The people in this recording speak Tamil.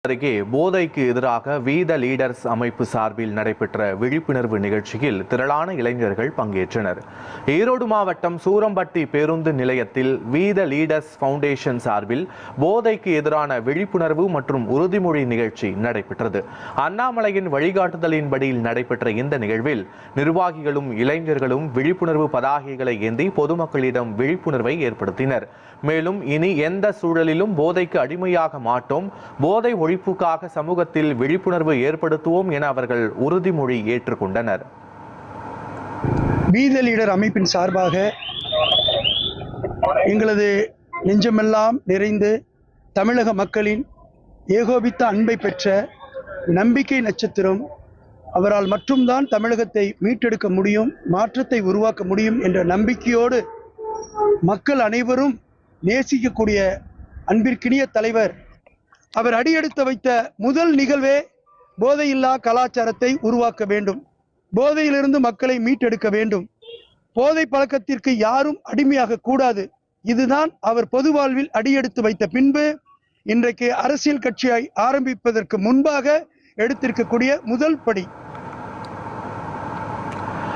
அருகே போதைக்கு எதிராக வீத லீடர்ஸ் அமைப்பு சார்பில் நடைபெற்ற விழிப்புணர்வு நிகழ்ச்சியில் திரளான இளைஞர்கள் பங்கேற்றனர். ஈரோடு மாவட்டம் சூரம்பட்டி பேருந்து நிலையத்தில் வீத லீடர்ஸ் ஃபவுண்டேஷன் சார்பில் போதைக்கு எதிரான விழிப்புணர்வு மற்றும் உறுதிமொழி நிகழ்ச்சி நடைபெற்றது. அண்ணாமலையின் வழிகாட்டுதலின்படி நடைபெற்ற இந்த நிகழ்வில் நிர்வாகிகளும் இளைஞர்களும் விழிப்புணர்வு பதாகைகளை ஏந்தி பொதுமக்களிடம் விழிப்புணர்வை ஏற்படுத்தினர். மேலும் இனி எந்த சூழலிலும் போதைக்கு அடிமையாக மாட்டோம், போதை ஒழிப்புக்காக சமூகத்தில் விழிப்புணர்வு ஏற்படுத்துவோம் என அவர்கள் உறுதிமொழி ஏற்றுக்கொண்டனர். வீத லீடர் அமைப்பின் சார்பாக எங்களது நெஞ்சமெல்லாம் நிறைந்து தமிழக மக்களின் ஏகோபித்த அன்பை பெற்ற நம்பிக்கை நட்சத்திரம், அவரால் மட்டும்தான் தமிழகத்தை மீட்டெடுக்க முடியும், மாற்றத்தை உருவாக்க முடியும் என்ற நம்பிக்கையோடு மக்கள் அனைவரும் நேசிக்கக்கூடிய அன்பிற்கினிய தலைவர் அவர் அடியெடுத்து வைத்த முதல் நிகழ்வே போதையில்லா கலாச்சாரத்தை உருவாக்க வேண்டும், போதையிலிருந்து மக்களை மீட்டெடுக்க வேண்டும், போதை பழக்கத்திற்கு யாரும் அடிமையாக கூடாது. இதுதான் அவர் பொது வாழ்வில் அடியெடுத்து வைத்த பின்பு இன்றைக்கு அரசியல் கட்சியை ஆரம்பிப்பதற்கு முன்பாக எடுத்திருக்கக்கூடிய முதல் படி.